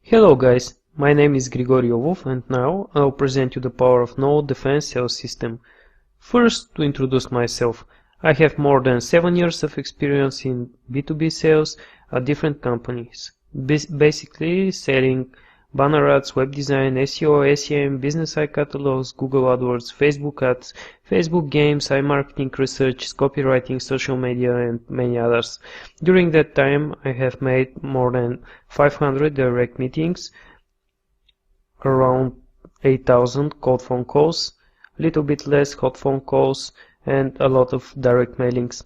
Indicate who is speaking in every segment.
Speaker 1: Hello guys, my name is Grigorio Wolf and now I'll present you the power of Null Defense sales system. First, to introduce myself, I have more than 7 years of experience in B2B sales at different companies, basically selling banner ads, web design, SEO, SEM, business site catalogs, Google AdWords, Facebook ads, Facebook games, iMarketing research, copywriting, social media, and many others. During that time, I have made more than 500 direct meetings, around 8,000 cold phone calls, a little bit less hot phone calls, and a lot of direct mailings.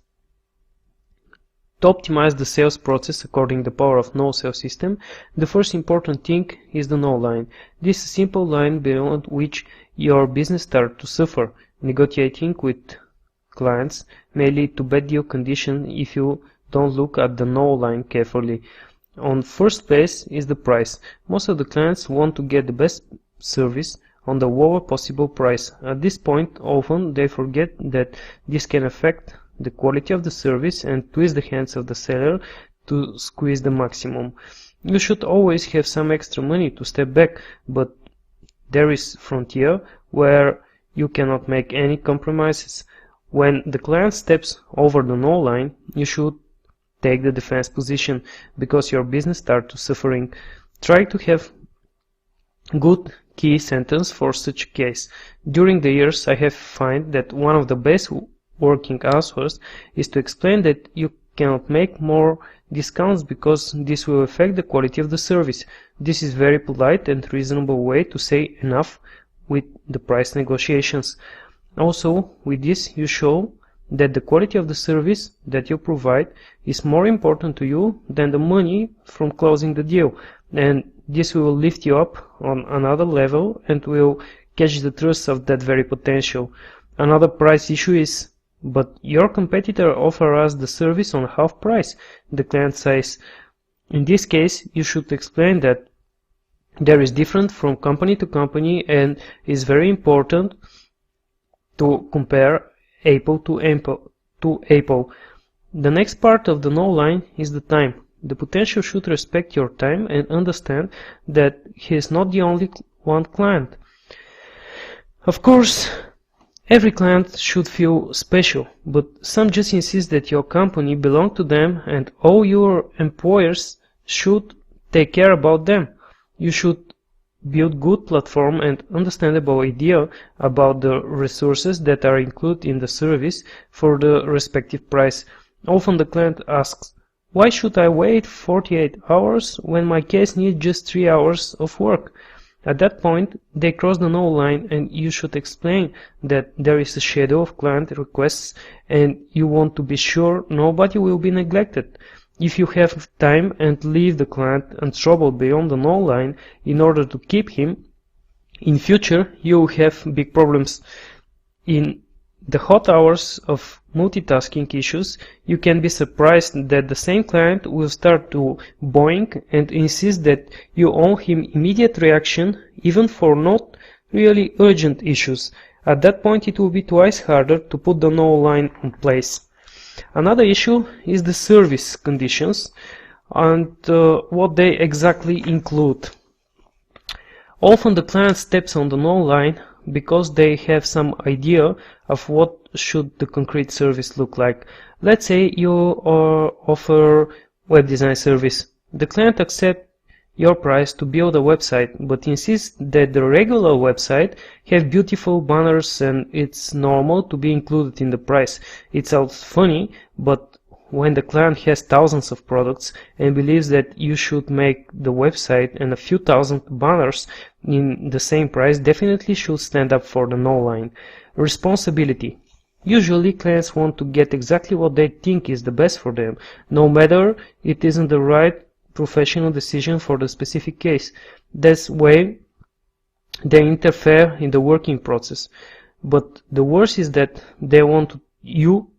Speaker 1: To optimize the sales process according to the power of Null sales system, the first important thing is the Null Line. This is a simple line beyond which your business starts to suffer. Negotiating with clients may lead to bad deal conditions if you don't look at the Null Line carefully. On first place is the price. Most of the clients want to get the best service on the lowest possible price. At this point, often they forget that this can affect the quality of the service and twist the hands of the seller to squeeze the maximum. You should always have some extra money to step back, but there is frontier where you cannot make any compromises. When the client steps over the Null Line, you should take the defense position because your business starts to suffering. Try to have good key sentence for such a case. During the years I have found that one of the best working answers is to explain that you cannot make more discounts because this will affect the quality of the service. This is very polite and reasonable way to say enough with the price negotiations. Also, with this you show that the quality of the service that you provide is more important to you than the money from closing the deal, and this will lift you up on another level and will catch the trust of that very potential. Another price issue is, but your competitor offers us the service on half price, the client says. In this case, you should explain that there is different from company to company and is very important to compare apple to apple. The next part of the Null Line is the time. The potential should respect your time and understand that he is not the only one client. Of course, every client should feel special, but some just insist that your company belongs to them and all your employers should take care about them. You should build good platform and understandable idea about the resources that are included in the service for the respective price. Often the client asks, why should I wait 48 hours when my case needs just 3 hours of work? At that point, they cross the Null Line and you should explain that there is a schedule of client requests and you want to be sure nobody will be neglected. If you have time and leave the client untroubled beyond the Null Line in order to keep him, in future you will have big problems. In the hot hours of multitasking issues, you can be surprised that the same client will start to boink and insist that you owe him immediate reaction even for not really urgent issues. At that point it will be twice harder to put the Null Line in place. Another issue is the service conditions and what they exactly include. Often the client steps on the Null Line because they have some idea of what should the concrete service look like. Let's say you offer web design service. The client accepts your price to build a website, but insists that the regular website have beautiful banners and it's normal to be included in the price. It sounds funny, but when the client has thousands of products and believes that you should make the website and a few thousand banners in the same price, definitely should stand up for the Null Line. Responsibility. Usually clients want to get exactly what they think is the best for them, no matter it isn't the right professional decision for the specific case. That's why they interfere in the working process. But the worst is that they want you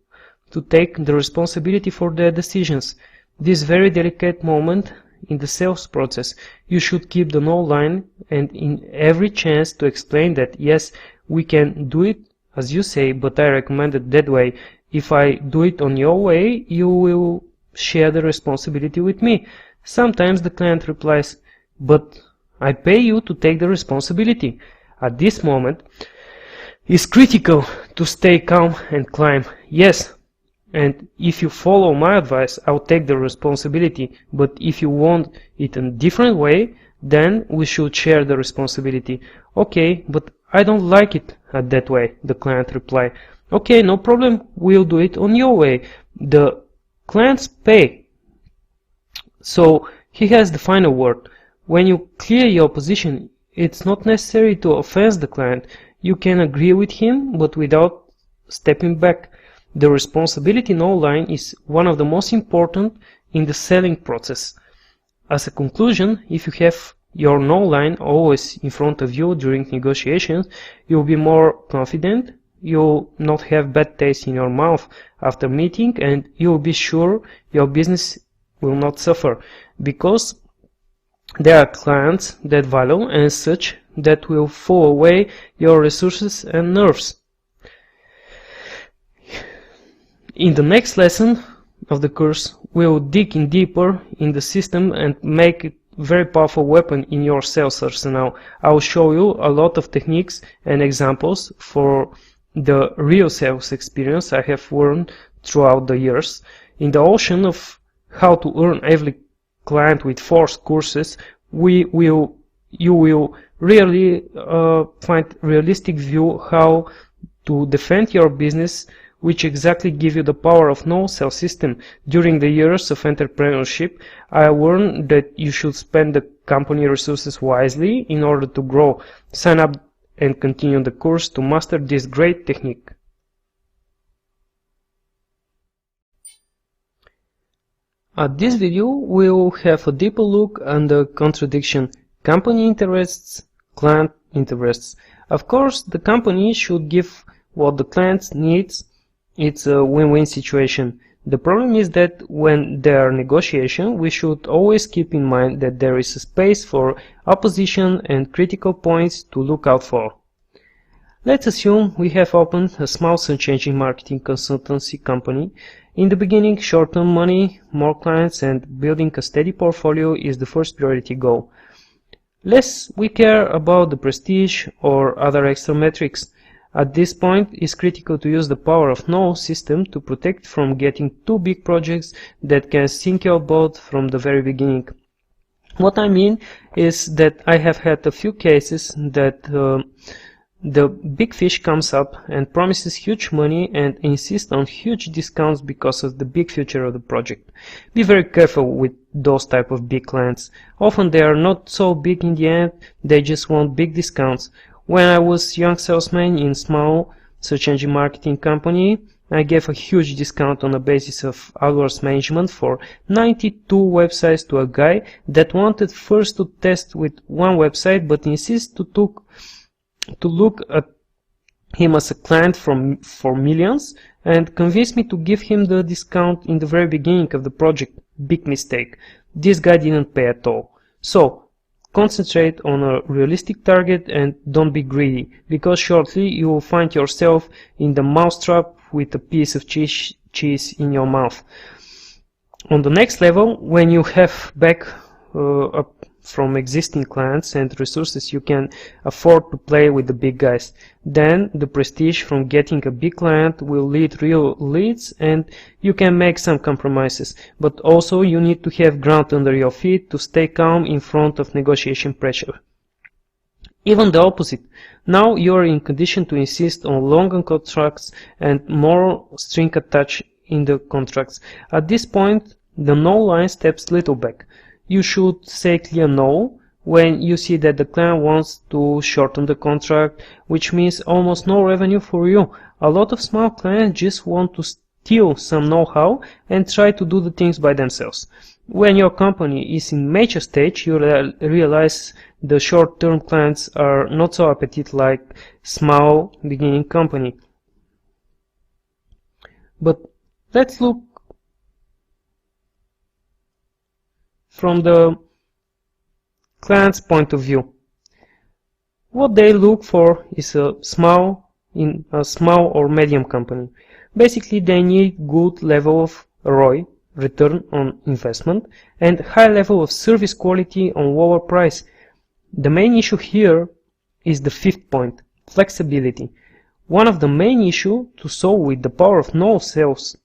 Speaker 1: to take the responsibility for their decisions. This very delicate moment in the sales process, you should keep the Null Line and in every chance to explain that yes, we can do it as you say, but I recommend it that way. If I do it on your way, you will share the responsibility with me. Sometimes the client replies, but I pay you to take the responsibility. At this moment, it's critical to stay calm and climb. Yes, and if you follow my advice, I'll take the responsibility, but if you want it in a different way, then we should share the responsibility. Okay, but I don't like it that way, the client replied. Okay, no problem, we'll do it on your way. The clients pay, so he has the final word. When you clear your position, it's not necessary to offend the client. You can agree with him, but without stepping back. The responsibility null line is one of the most important in the selling process. As a conclusion, if you have your null line always in front of you during negotiations, you'll be more confident, you'll not have bad taste in your mouth after meeting, and you'll be sure your business will not suffer, because there are clients that value and such that will throw away your resources and nerves. In the next lesson of the course, we'll dig in deeper in the system and make it a very powerful weapon in your sales arsenal. I'll show you a lot of techniques and examples for the real sales experience I have learned throughout the years. In the ocean of how to earn every client with 4 courses, you will really find realistic view how to defend your business, which exactly give you the power of no sales system. During the years of entrepreneurship, I learned that you should spend the company resources wisely in order to grow. Sign up and continue the course to master this great technique. At this video, we will have a deeper look on the contradiction company interests, client interests. Of course, the company should give what the client needs. It's a win-win situation. The problem is that when there are negotiations, we should always keep in mind that there is a space for opposition and critical points to look out for. Let's assume we have opened a small search engine marketing consultancy company. In the beginning, short-term money, more clients, and building a steady portfolio is the first priority goal. Less we care about the prestige or other extra metrics. At this point, it's critical to use the power of no system to protect from getting too big projects that can sink your boat from the very beginning. What I mean is that I have had a few cases that the big fish comes up and promises huge money and insists on huge discounts because of the big future of the project. Be very careful with those type of big clients. Often they are not so big in the end, they just want big discounts. When I was young salesman in small search engine marketing company, I gave a huge discount on the basis of hours management for 92 websites to a guy that wanted first to test with one website but insisted to look at him as a client for millions and convinced me to give him the discount in the very beginning of the project. Big mistake. This guy didn't pay at all. So, concentrate on a realistic target and don't be greedy, because shortly you will find yourself in the mousetrap with a piece of cheese in your mouth. On the next level, when you have back up from existing clients and resources, you can afford to play with the big guys. Then the prestige from getting a big client will lead real leads and you can make some compromises. But also you need to have ground under your feet to stay calm in front of negotiation pressure. Even the opposite. Now you are in condition to insist on longer contracts and more string attached in the contracts. At this point, the no line steps little back. You should say clear no when you see that the client wants to shorten the contract, which means almost no revenue for you. A lot of small clients just want to steal some know-how and try to do the things by themselves. When your company is in mature stage, you realize the short-term clients are not so appetite like small beginning company. But let's look from the client's point of view. What they look for is a small or medium company. Basically, they need good level of ROI, return on investment, and high level of service quality on lower price. The main issue here is the fifth point, flexibility. One of the main issues to solve with the power of no sales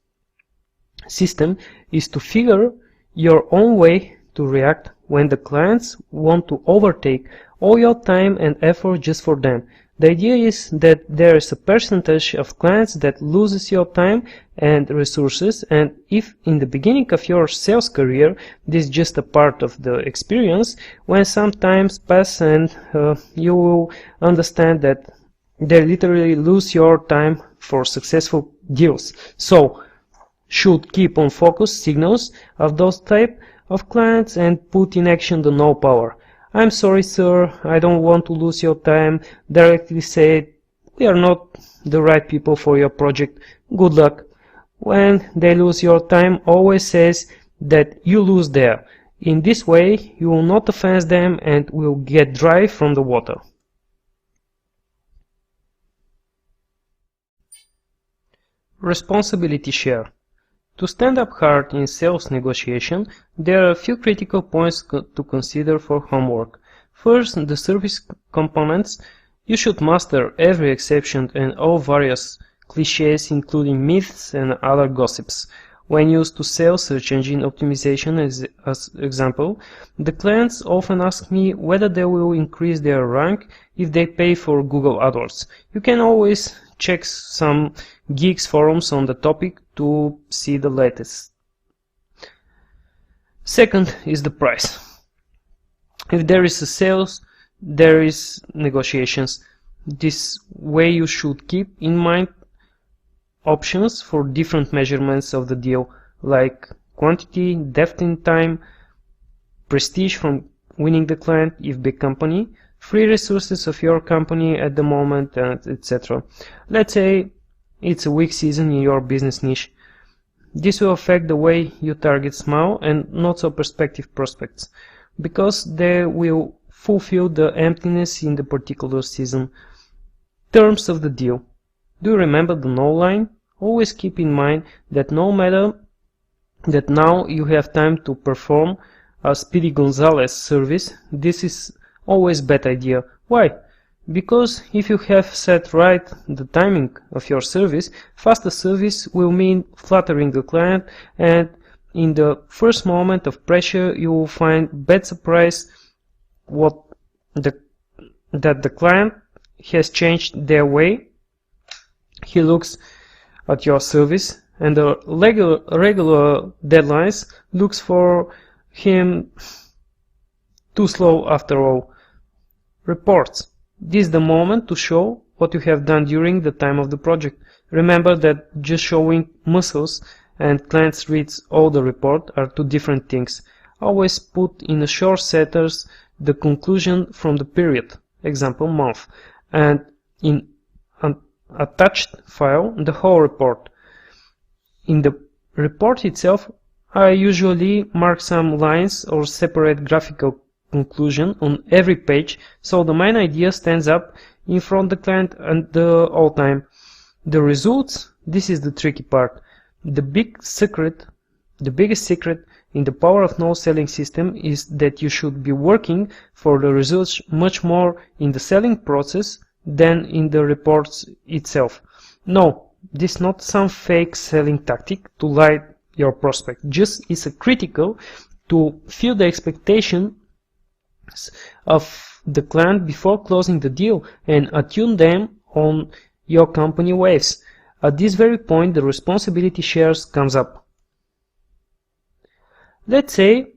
Speaker 1: system is to figure your own way to react when the clients want to overtake all your time and effort just for them. The idea is that there is a percentage of clients that loses your time and resources, and if in the beginning of your sales career this is just a part of the experience, when some times pass and you will understand that they literally lose your time for successful deals. So should keep on focus signals of those type of clients and put in action the no power. I'm sorry, sir, I don't want to lose your time. Directly say, we are not the right people for your project. Good luck. When they lose your time, always says that you lose there. In this way, you will not offend them and will get dry from the water. Responsibility share. To stand up hard in sales negotiation, there are a few critical points to consider for homework. First, the service components. You should master every exception and all various cliches, including myths and other gossips. When used to sell search engine optimization as example, the clients often ask me whether they will increase their rank if they pay for Google AdWords. You can always check some geeks forums on the topic to see the latest. Second is the price. If there is a sales, there is negotiations. This way you should keep in mind options for different measurements of the deal, like quantity, depth in time, prestige from winning the client if big company, free resources of your company at the moment, and etc. Let's say it's a weak season in your business niche. This will affect the way you target small and not so prospective prospects, because they will fulfill the emptiness in the particular season. Terms of the deal. Do you remember the Null Line? Always keep in mind that no matter that now you have time to perform a Speedy Gonzalez service, this is always bad idea. Why? Because if you have set right the timing of your service, faster service will mean flattering the client, and in the first moment of pressure you will find bad surprise that the client has changed their way he looks at your service, and the regular deadlines looks for him too slow after all. Reports. This is the moment to show what you have done during the time of the project. Remember that just showing muscles and clients reads all the report are two different things. Always put in a short setters the conclusion from the period, example month, and in an attached file the whole report. In the report itself, I usually mark some lines or separate graphical conclusion on every page, so the main idea stands up in front of the client and the all time. The results, this is the tricky part. The biggest secret in the power of no selling system is that you should be working for the results much more in the selling process than in the reports itself. No, this is not some fake selling tactic to lie your prospect. Just is critical to feel the expectation of the client before closing the deal and attune them on your company waves. At this very point, the responsibility shares comes up. Let's say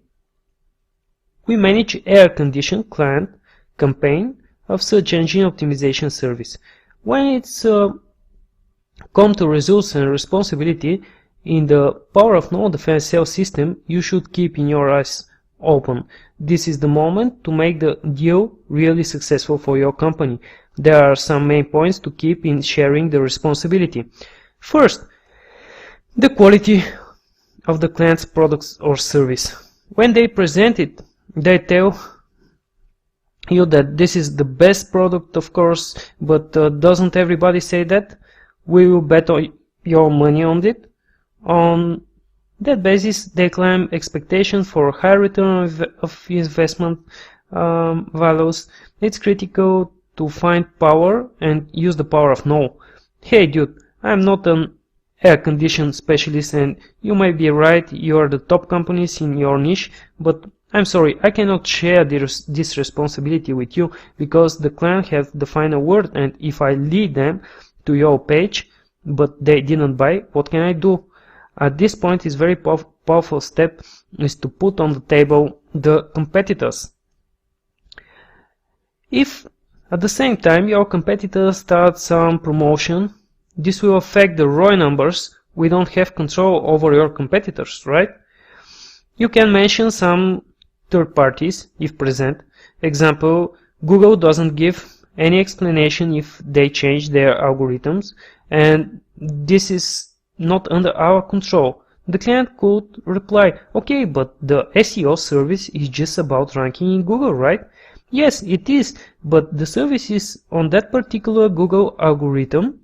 Speaker 1: we manage air-conditioned client campaign of search engine optimization service. When it's come to results and responsibility in the power of no defense sales system, you should keep in your eyes open. This is the moment to make the deal really successful for your company. There are some main points to keep in sharing the responsibility. First, the quality of the client's products or service. When they present it, they tell you that this is the best product, of course, but doesn't everybody say that? We will bet your money on it. On That basis, they claim expectations for high return of investment values. It's critical to find power and use the power of no. Hey dude, I'm not an air condition specialist and you might be right, you are the top companies in your niche, but I'm sorry, I cannot share this responsibility with you because the client has the final word, and if I lead them to your page but they didn't buy, what can I do? At this point, is very powerful step is to put on the table the competitors. If at the same time your competitor starts some promotion, this will affect the ROI numbers. We don't have control over your competitors, right? You can mention some third parties if present. Example, Google doesn't give any explanation if they change their algorithms, and this is not under our control. The client could reply, okay, but the SEO service is just about ranking in Google, right? Yes, it is, but the service is on that particular Google algorithm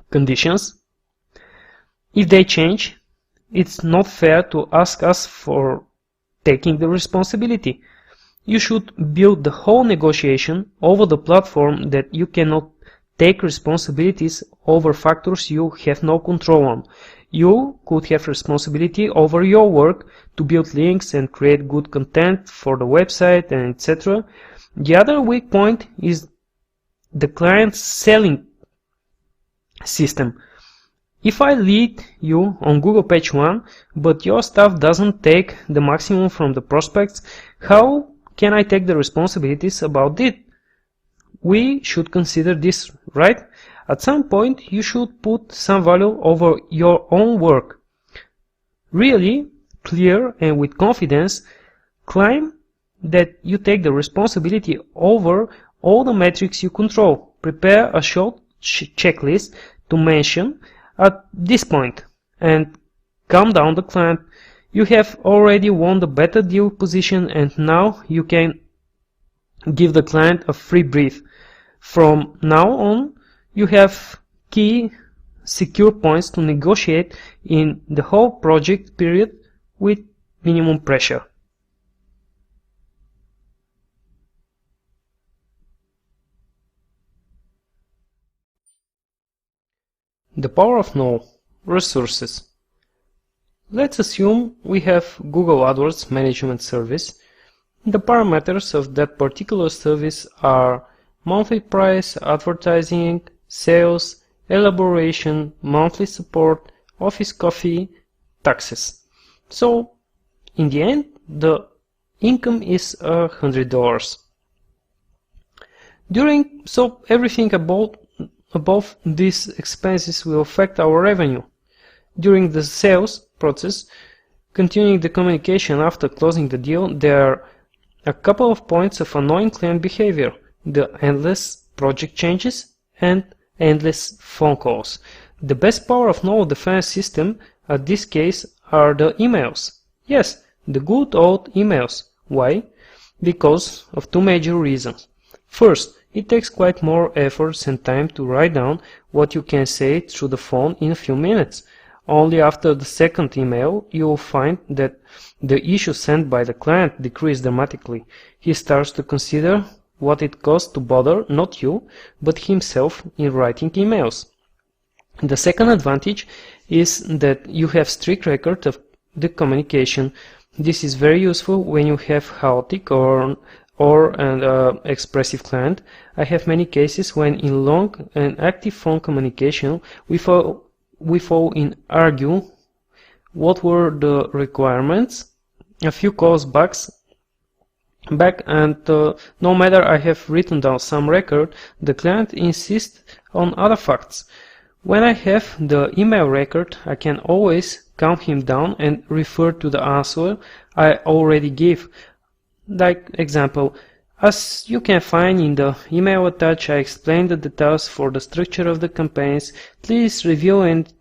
Speaker 1: conditions. If they change, it's not fair to ask us for taking the responsibility. You should build the whole negotiation over the platform that you cannot take responsibilities over factors you have no control on. You could have responsibility over your work to build links and create good content for the website and etc. The other weak point is the client's selling system. If I lead you on Google page 1, but your staff doesn't take the maximum from the prospects, how can I take the responsibilities about it? We should consider this, right? At some point, you should put some value over your own work. Really clear and with confidence, claim that you take the responsibility over all the metrics you control. Prepare a short checklist to mention at this point and calm down the client. You have already won the better deal position, and now you can give the client a free brief. From now on, you have key secure points to negotiate in the whole project period with minimum pressure. The power of no. Resources. Let's assume we have Google AdWords Management Service. The parameters of that particular service are monthly price, advertising, sales, elaboration, monthly support, office coffee, taxes. So, in the end, the income is $100. So everything above these expenses will affect our revenue. During the sales process, continuing the communication after closing the deal, there are a couple of points of annoying client behavior: the endless project changes and endless phone calls. The best power of no defense system at this case are the emails. Yes, the good old emails. Why? Because of two major reasons. First, it takes quite more efforts and time to write down what you can say through the phone in a few minutes. Only after the second email you will find that the issue sent by the client decreased dramatically. He starts to consider what it costs to bother not you, but himself in writing emails. The second advantage is that you have strict record of the communication. This is very useful when you have chaotic or an expressive client. I have many cases when in long and active phone communication we fall in argue what were the requirements. A few calls back and no matter I have written down some record, the client insists on other facts. When I have the email record, I can always calm him down and refer to the answer I already gave. Like example, as you can find in the email attached, I explained the details for the structure of the campaigns. Please review, and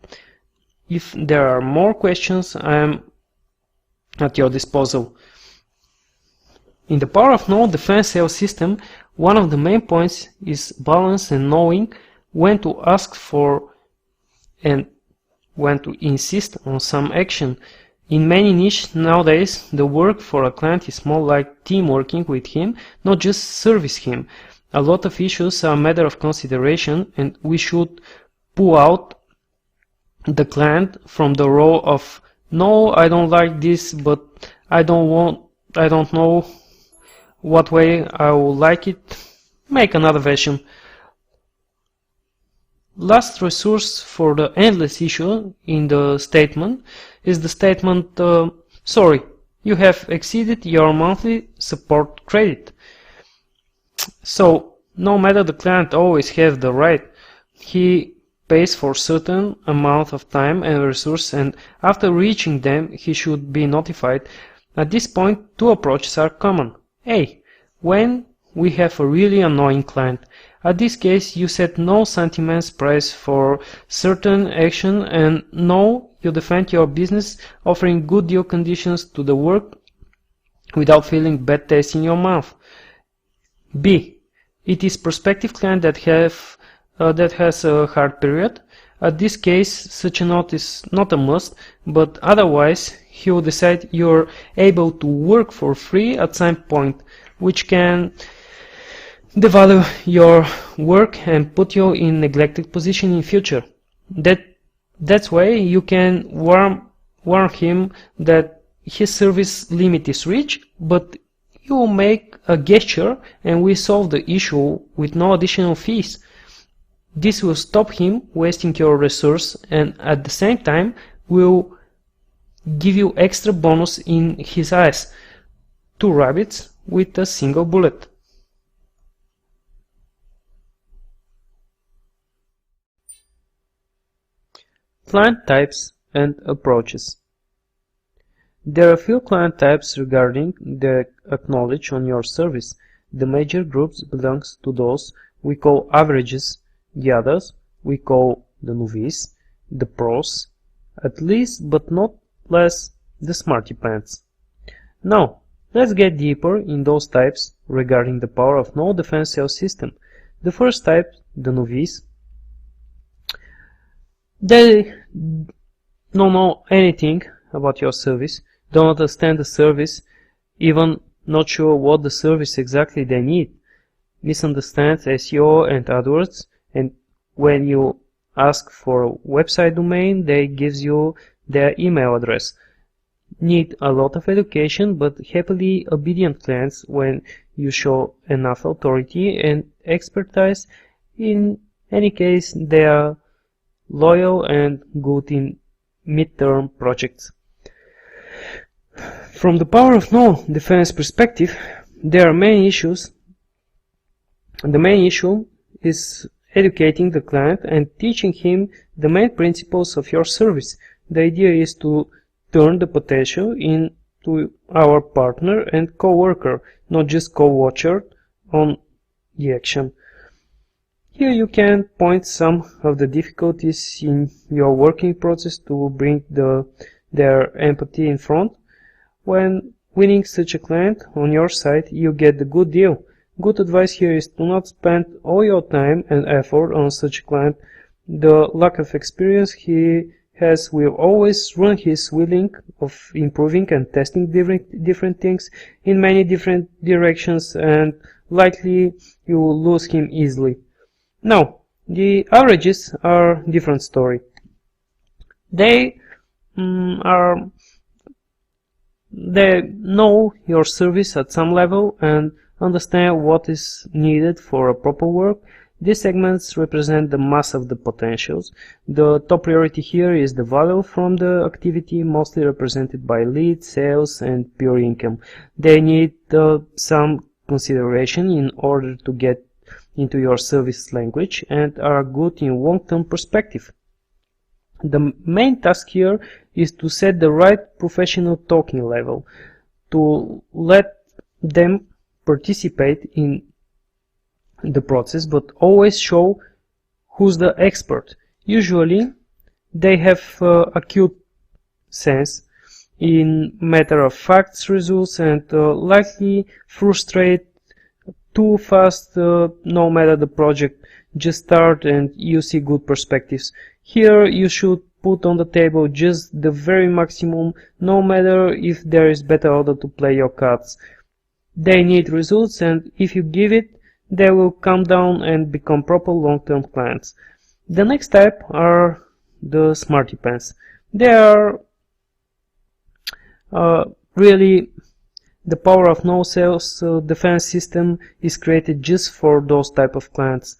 Speaker 1: if there are more questions, I am at your disposal. In the power of no defense sales system, one of the main points is balance and knowing when to ask for and when to insist on some action. In many niches nowadays, the work for a client is more like team working with him, not just service him. A lot of issues are a matter of consideration, and we should pull out the client from the role of, no, I don't like this, but I don't know what way I will like it, make another version. Last resource for the endless issue in the statement is the statement, sorry, you have exceeded your monthly support credit. So, no matter the client always has the right, he pays for certain amount of time and resource, and after reaching them he should be notified. At this point, two approaches are common. A. When we have a really annoying client. At this case, you set no sentiments price for certain action, and no, you defend your business offering good deal conditions to the work without feeling bad taste in your mouth. B. It is prospective client that has a hard period. At this case, such a note is not a must, but otherwise he will decide you're able to work for free at some point, which can devalue your work and put you in neglected position in future. That's why you can warn him that his service limit is reached, but you will make a gesture and we solve the issue with no additional fees. This will stop him wasting your resource and at the same time will give you extra bonus in his eyes. 2 rabbits with a single bullet. Client types and approaches. There are a few client types regarding the acknowledge on your service. The major groups belongs to those we call averages, the others we call the novice, the pros, at least but not less the smarty pants. Now, let's get deeper in those types regarding the power of no defense sales system. The first type, the novice, they don't know anything about your service, don't understand the service, even not sure what the service exactly they need, misunderstands SEO and AdWords, and when you ask for a website domain, they gives you their email address. Need a lot of education, but happily obedient clients when you show enough authority and expertise. In any case, they are loyal and good in mid-term projects. From the power of no defense perspective, there are many issues. The main issue is educating the client and teaching him the main principles of your service. The idea is to turn the potential into our partner and co-worker, not just co-watcher on the action. Here you can point some of the difficulties in your working process to bring their empathy in front. When winning such a client on your side, you get the good deal. Good advice here is to not spend all your time and effort on such a client. The lack of experience he has will always ruin his willing of improving and testing different things in many different directions, and likely you will lose him easily. Now, the averages are a different story. They know your service at some level and understand what is needed for a proper work. These segments represent the mass of the potentials. The top priority here is the value from the activity, mostly represented by leads, sales, and pure income. They need some consideration in order to get into your service language and are good in long-term perspective. The main task here is to set the right professional talking level, to let them participate in the process, but always show who's the expert. Usually they have acute sense in matter of facts results and likely frustrate too fast no matter the project just start and you see good perspectives. Here you should put on the table just the very maximum, no matter if there is better order to play your cards. They need results, and if you give it, they will calm down and become proper long-term clients. The next type are the smarty pants. They are really the power of no sales defense system is created just for those type of clients.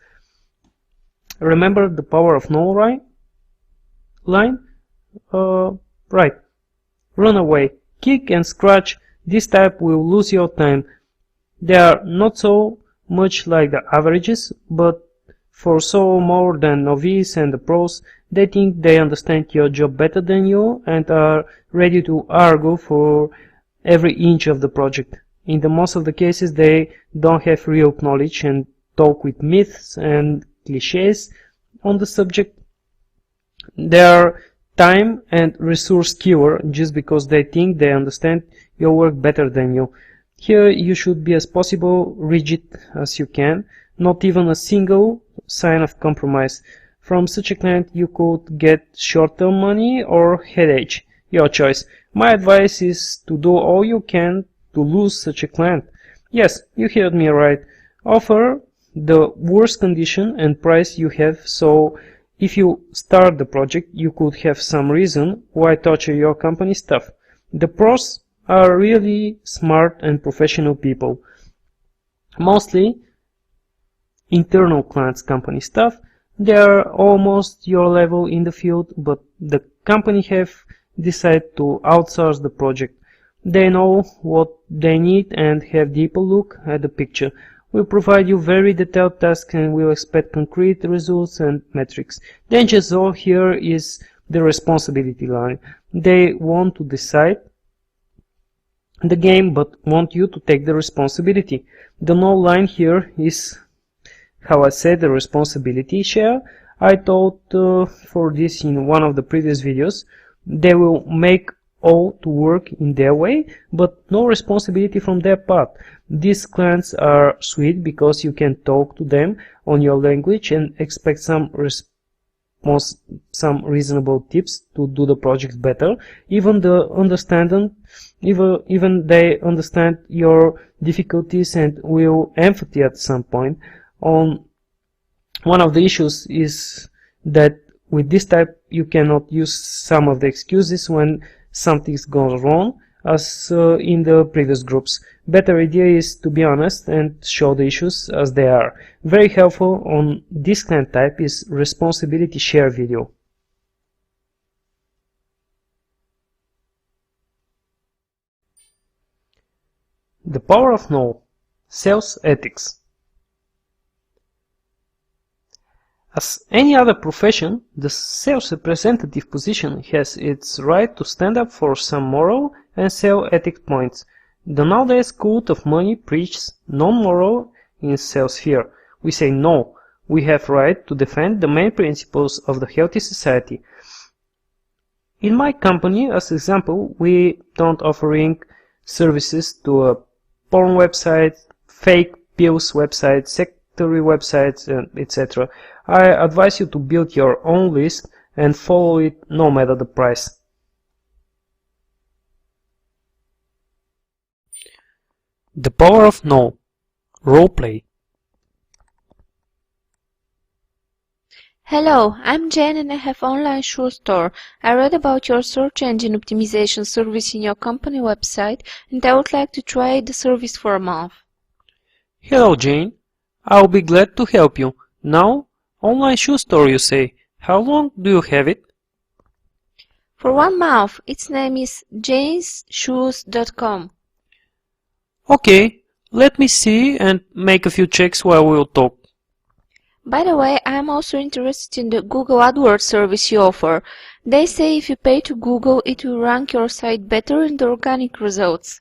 Speaker 1: Remember the power of Null Line? Right. Run away. Kick and scratch. This type will lose your time. They are not so much like the averages, but for so more than novice and the pros, they think they understand your job better than you and are ready to argue for every inch of the project. In the most of the cases, they don't have real knowledge and talk with myths and cliches on the subject. They are time and resource killer just because they think they understand your work better than you. Here you should be as possible rigid as you can, not even a single sign of compromise. From such a client you could get short-term money or headache, your choice. My advice is to do all you can to lose such a client. Yes, you heard me right. Offer the worst condition and price you have, so if you start the project you could have some reason why torture your company staff. The pros are really smart and professional people. Mostly internal clients company staff. They are almost your level in the field, but the company have decided to outsource the project. They know what they need and have deeper look at the picture. We'll provide you very detailed tasks and we'll expect concrete results and metrics. Danger zone here is the responsibility line. They want to decide the game but want you to take the responsibility. The null line here is how I said the responsibility share. I told for this in one of the previous videos. They will make all to work in their way, but no responsibility from their part. These clients are sweet because you can talk to them on your language and expect some reasonable tips to do the project better. Even they understand your difficulties and will empathy at some point. One of the issues is that with this type you cannot use some of the excuses when something goes wrong, as in the previous groups. Better idea is to be honest and show the issues as they are. Very helpful on this client type is responsibility share video. The power of no. Sales ethics. As any other profession, the sales representative position has its right to stand up for some moral and sales ethics points. The nowadays cult of money preaches non-moral in sales sphere. We say no, we have right to defend the main principles of the healthy society. In my company, as example, we don't offering services to a porn website, fake pills website, secondary websites, etc. I advise you to build your own list and follow it no matter the price. The power of no. Roleplay.
Speaker 2: Hello, I'm Jane and I have online shoe store. I read about your search engine optimization service in your company website and I would like to try the service for a month.
Speaker 1: Hello Jane, I'll be glad to help you. Now, online shoe store you say. How long do you have it?
Speaker 2: For 1 month. Its name is janesshoes.com.
Speaker 1: Okay, let me see and make a few checks while we'll talk.
Speaker 2: By the way, I am also interested in the Google AdWords service you offer. They say if you pay to Google, it will rank your site better in the organic results.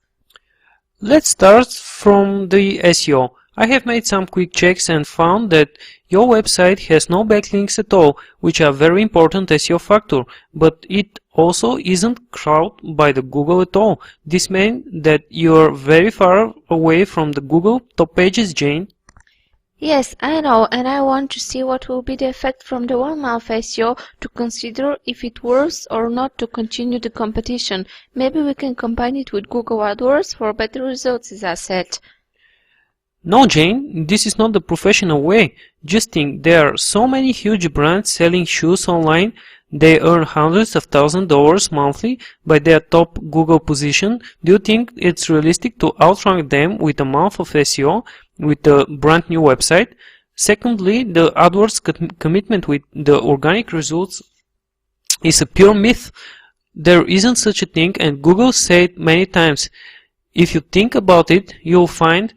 Speaker 1: Let's start from the SEO. I have made some quick checks and found that your website has no backlinks at all, which are very important SEO factor, but it also isn't crawled by the Google at all. This means that you're very far away from the Google top pages, Jane.
Speaker 2: Yes, I know, and I want to see what will be the effect from the 1 month SEO to consider if it works or not to continue the competition. Maybe we can combine it with Google AdWords for better results, as I said.
Speaker 1: No, Jane, this is not the professional way. Just think, there are so many huge brands selling shoes online. They earn hundreds of thousands of dollars monthly by their top Google position. Do you think it's realistic to outrank them with a month of SEO with a brand new website? Secondly, the AdWords commitment with the organic results is a pure myth. There isn't such a thing, and Google said many times. If you think about it, you'll find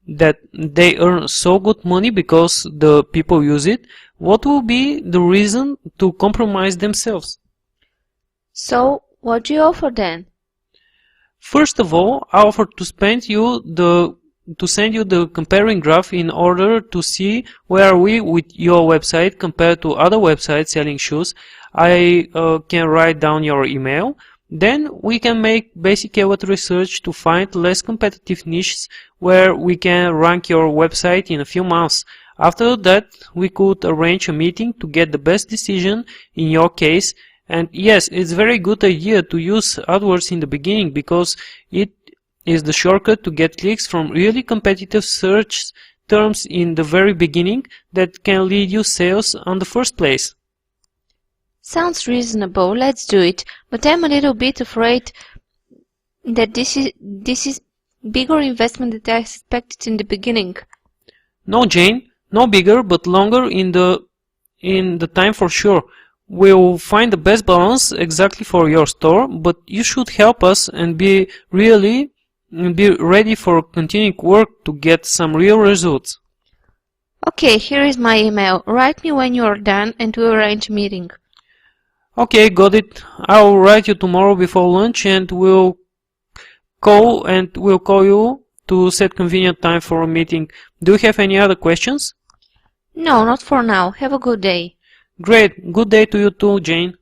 Speaker 1: that they earn so good money because the people use it. What will be the reason to compromise themselves?
Speaker 2: So, what do you offer then?
Speaker 1: First of all, I offer to send you the comparing graph in order to see where are we with your website compared to other websites selling shoes. I can write down your email. Then we can make basic keyword research to find less competitive niches where we can rank your website in a few months. After that, we could arrange a meeting to get the best decision in your case. And yes, it's a very good idea to use AdWords in the beginning because it is the shortcut to get clicks from really competitive search terms in the very beginning that can lead you sales on the first place.
Speaker 2: Sounds reasonable, let's do it, but I'm a little bit afraid that this is bigger investment than I expected in the beginning.
Speaker 1: No, Jane, no bigger but longer in the time for sure. We'll find the best balance exactly for your store, but you should help us and be ready for continuing work to get some real results.
Speaker 2: Okay, here is my email. Write me when you are done and we'll arrange a meeting.
Speaker 1: Okay, got it. I'll write you tomorrow before lunch and we'll call you to set convenient time for a meeting. Do you have any other questions?
Speaker 2: No, not for now. Have a good day.
Speaker 1: Great. Good day to you too, Jane.